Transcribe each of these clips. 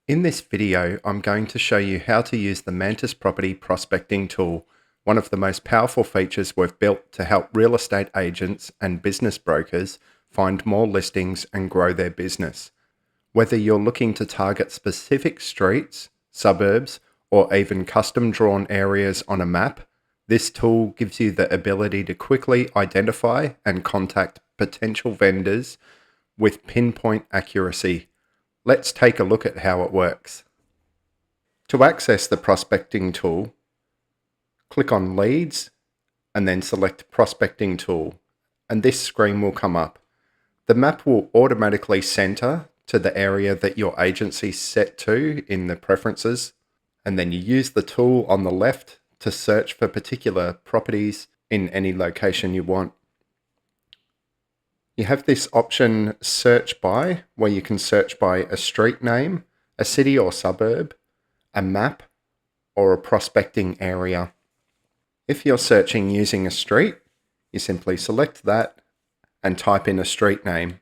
In this video, I'm going to show you how to use the MantisProperty prospecting tool, one of the most powerful features we've built to help real estate agents and business brokers find more listings and grow their business. Whether you're looking to target specific streets, suburbs, or even custom drawn areas on a map, this tool gives you the ability to quickly identify and contact potential vendors with pinpoint accuracy. Let's take a look at how it works. To access the prospecting tool, click on Leads and then select Prospecting Tool, and this screen will come up. The map will automatically center to the area that your agency set to in the preferences, and then you use the tool on the left to search for particular properties in any location you want. You have this option Search By, where you can search by a street name, a city or suburb, a map, or a prospecting area. If you're searching using a street, you simply select that and type in a street name.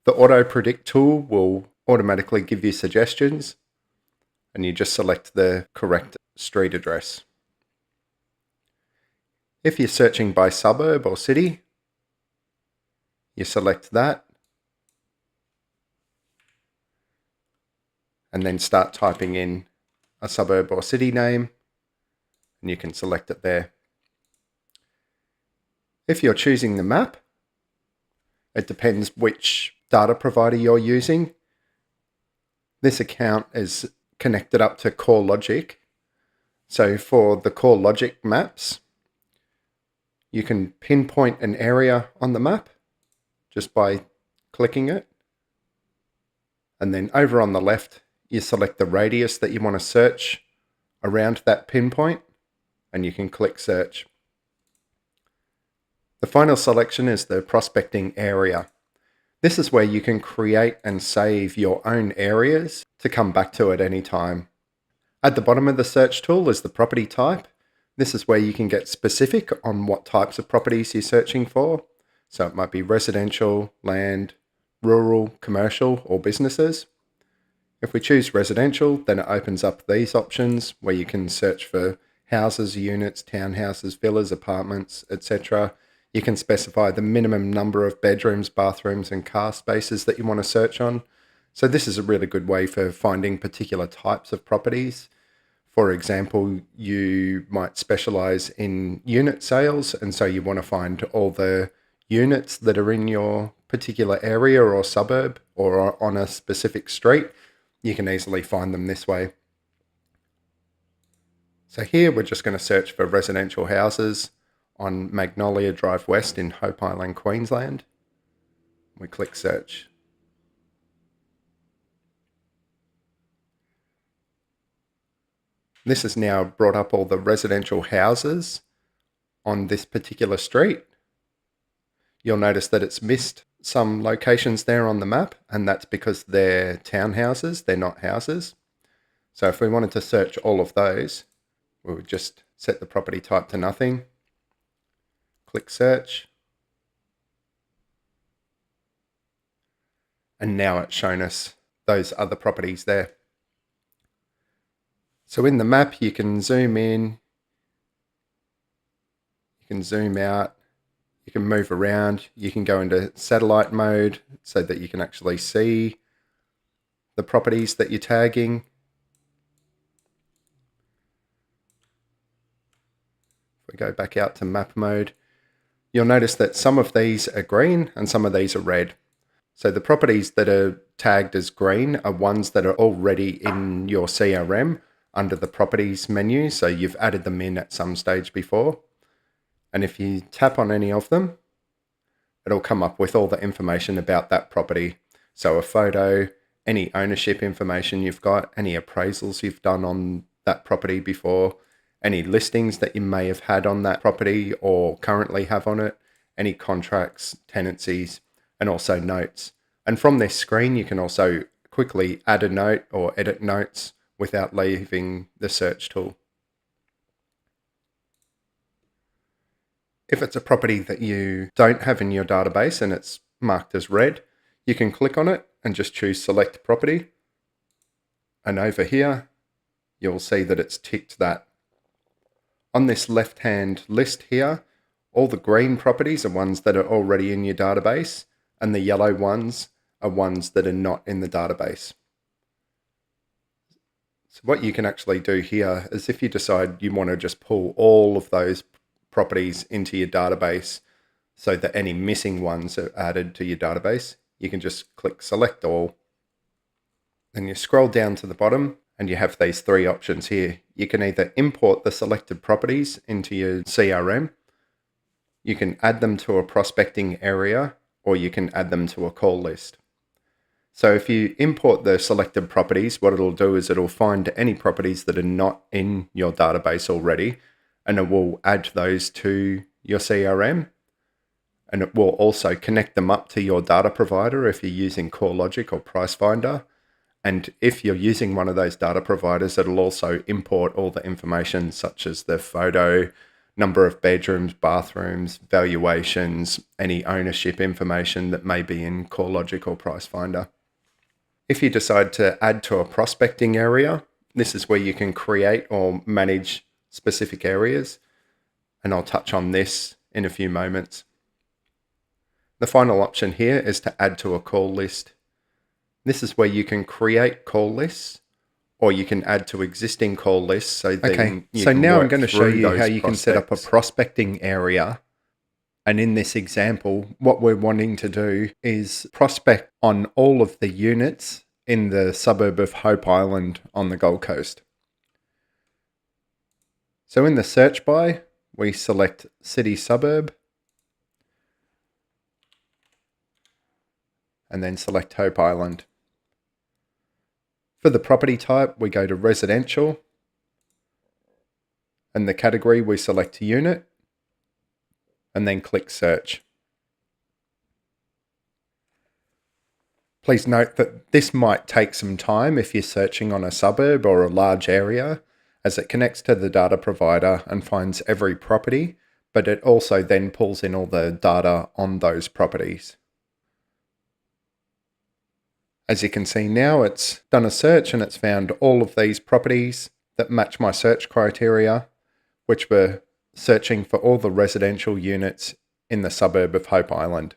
The Auto Predict tool will automatically give you suggestions, and you just select the correct street address. If you're searching by suburb or city, you select that and then start typing in a suburb or city name, and you can select it there. If you're choosing the map, it depends which data provider you're using. This account is connected up to CoreLogic. So for the CoreLogic maps, you can pinpoint an area on the map just by clicking it. And then over on the left, you select the radius that you want to search around that pinpoint, and you can click search. The final selection is the prospecting area. This is where you can create and save your own areas to come back to at any time. At the bottom of the search tool is the property type. This is where you can get specific on what types of properties you're searching for. So it might be residential, land, rural, commercial, or businesses. If we choose residential, then it opens up these options where you can search for houses, units, townhouses, villas, apartments, etc. You can specify the minimum number of bedrooms, bathrooms, and car spaces that you want to search on. So this is a really good way for finding particular types of properties. For example, you might specialize in unit sales, and so you want to find all the units that are in your particular area or suburb or on a specific street. You can easily find them this way. So here we're just going to search for residential houses on Magnolia Drive West in Hope Island, Queensland. We click search. This has now brought up all the residential houses on this particular street. You'll notice that it's missed some locations there on the map, and that's because they're townhouses, they're not houses. So if we wanted to search all of those, we would just set the property type to nothing, click search, and now it's shown us those other properties there. So in the map, you can zoom in, you can zoom out, you can move around, you can go into satellite mode so that you can actually see the properties that you're tagging. If we go back out to map mode, you'll notice that some of these are green and some of these are red. So the properties that are tagged as green are ones that are already in your CRM under the properties menu, so you've added them in at some stage before. And if you tap on any of them, it'll come up with all the information about that property. So a photo, any ownership information you've got, any appraisals you've done on that property before, any listings that you may have had on that property or currently have on it, any contracts, tenancies, and also notes. And from this screen, you can also quickly add a note or edit notes without leaving the search tool. If it's a property that you don't have in your database and it's marked as red, you can click on it and just choose select property. And over here, you'll see that it's ticked that. On this left-hand list here, all the green properties are ones that are already in your database, and the yellow ones are ones that are not in the database. So what you can actually do here is if you decide you want to just pull all of those properties into your database so that any missing ones are added to your database, you can just click select all. Then you scroll down to the bottom and you have these three options here. You can either import the selected properties into your CRM, you can add them to a prospecting area, or you can add them to a call list. So if you import the selected properties, what it'll do is it'll find any properties that are not in your database already, and it will add those to your CRM. And it will also connect them up to your data provider if you're using CoreLogic or Pricefinder. And if you're using one of those data providers, it'll also import all the information such as the photo, number of bedrooms, bathrooms, valuations, any ownership information that may be in CoreLogic or Pricefinder. If you decide to add to a prospecting area, this is where you can create or manage specific areas. And I'll touch on this in a few moments. The final option here is to add to a call list. This is where you can create call lists, or you can add to existing call lists. So now I'm going to show you how you can set up a prospecting area. And in this example, what we're wanting to do is prospect on all of the units in the suburb of Hope Island on the Gold Coast. So in the search by, we select city suburb, and then select Hope Island. For the property type, we go to residential, and the category we select unit, and then click search. Please note that this might take some time if you're searching on a suburb or a large area, as it connects to the data provider and finds every property, but it also then pulls in all the data on those properties. As you can see now, it's done a search and it's found all of these properties that match my search criteria, which were searching for all the residential units in the suburb of Hope Island.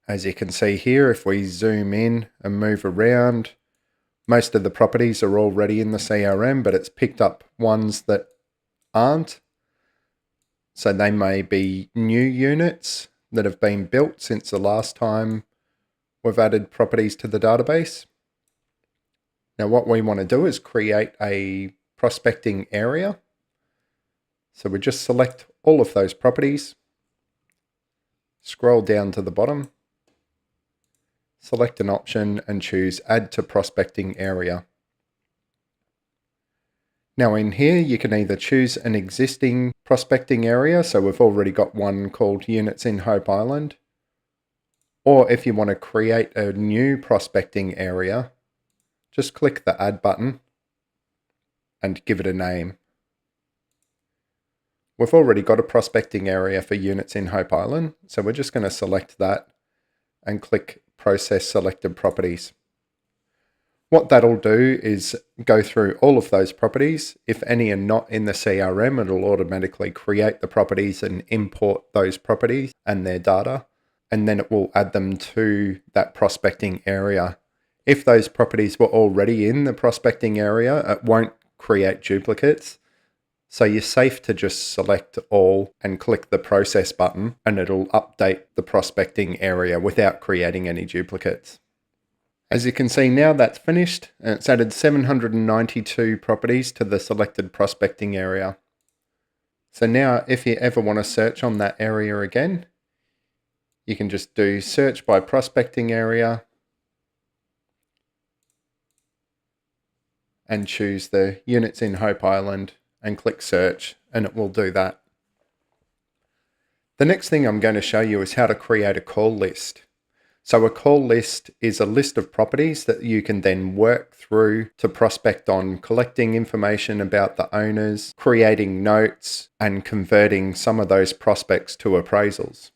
As you can see here, if we zoom in and move around, most of the properties are already in the CRM, but it's picked up ones that aren't. So they may be new units that have been built since the last time we've added properties to the database. Now what we want to do is create a prospecting area. So we just select all of those properties, scroll down to the bottom, select an option and choose Add to Prospecting Area. Now in here you can either choose an existing prospecting area, so we've already got one called Units in Hope Island, or if you want to create a new prospecting area, just click the Add button and give it a name. We've already got a prospecting area for Units in Hope Island, so we're just going to select that and click Process Selected Properties. What that'll do is go through all of those properties. If any are not in the CRM, it'll automatically create the properties and import those properties and their data, and then it will add them to that prospecting area. If those properties were already in the prospecting area, it won't create duplicates. So you're safe to just select all and click the process button and it'll update the prospecting area without creating any duplicates. As you can see now, that's finished and it's added 792 properties to the selected prospecting area. So now if you ever want to search on that area again, you can just do search by prospecting area and choose the Units in Hope Island and click search, and it will do that. The next thing I'm going to show you is how to create a call list. So a call list is a list of properties that you can then work through to prospect on, collecting information about the owners, creating notes, and converting some of those prospects to appraisals.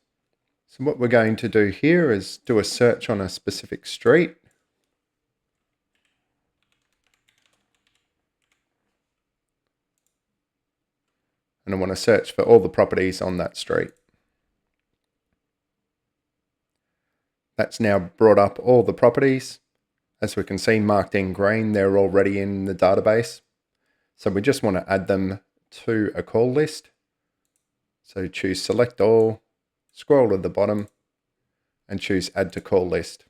So what we're going to do here is do a search on a specific street. And I want to search for all the properties on that street. That's now brought up all the properties. As we can see, marked in green, they're already in the database. So we just want to add them to a call list. So choose select all, scroll to the bottom, and choose add to call list.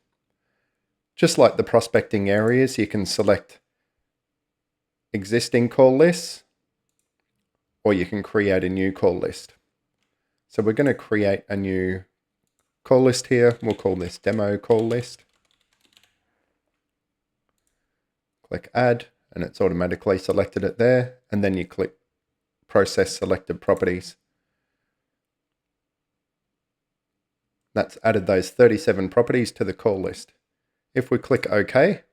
Just like the prospecting areas, you can select existing call lists, or you can create a new call list. So we're going to create a new call list here. We'll call this demo call list. Click add, and it's automatically selected it there. And then you click process selected properties. That's added those 37 properties to the call list. If we click OK,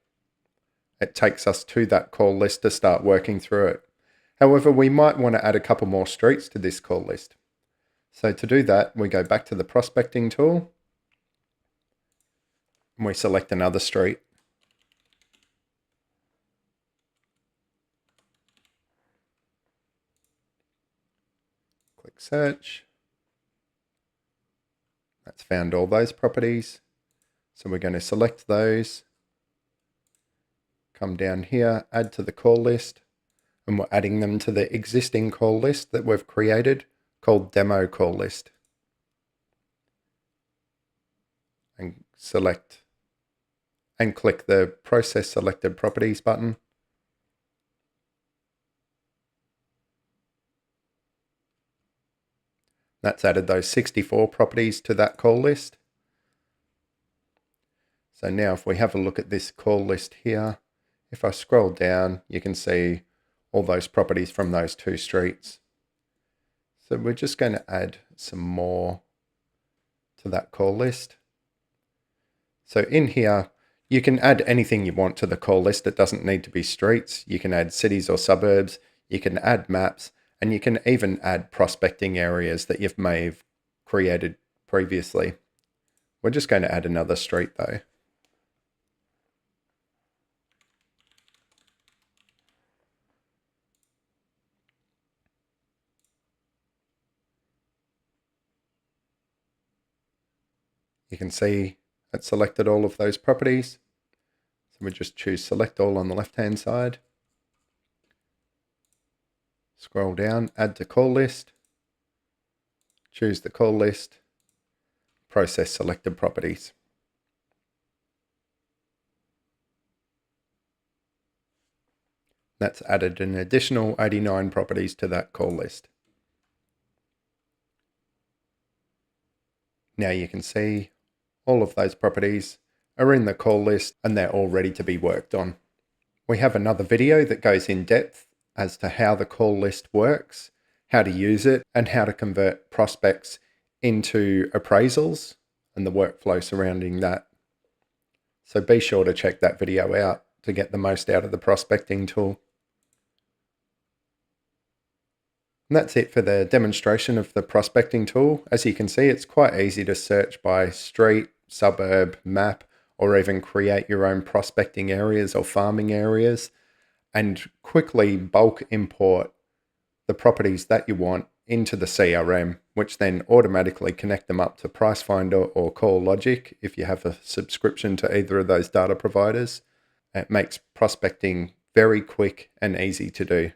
it takes us to that call list to start working through it. However, we might want to add a couple more streets to this call list. So to do that, we go back to the prospecting tool and we select another street. Click search. That's found all those properties. So we're going to select those. Come down here, add to the call list. And we're adding them to the existing call list that we've created called demo call list. And select and click the process selected properties button. That's added those 64 properties to that call list. So now if we have a look at this call list here, if I scroll down, you can see all those properties from those two streets. So we're just going to add some more to that call list. So in here, you can add anything you want to the call list. It doesn't need to be streets. You can add cities or suburbs. You can add maps, and you can even add prospecting areas that you may have created previously. We're just going to add another street though. You can see it selected all of those properties. So we just choose select all on the left-hand side. Scroll down, add to call list. Choose the call list. Process selected properties. That's added an additional 89 properties to that call list. Now you can see all of those properties are in the call list and they're all ready to be worked on. We have another video that goes in depth as to how the call list works, how to use it, and how to convert prospects into appraisals and the workflow surrounding that. So be sure to check that video out to get the most out of the prospecting tool. And that's it for the demonstration of the prospecting tool. As you can see, it's quite easy to search by street, suburb, map, or even create your own prospecting areas or farming areas and quickly bulk import the properties that you want into the CRM, which then automatically connect them up to Pricefinder or CoreLogic if you have a subscription to either of those data providers. It makes prospecting very quick and easy to do.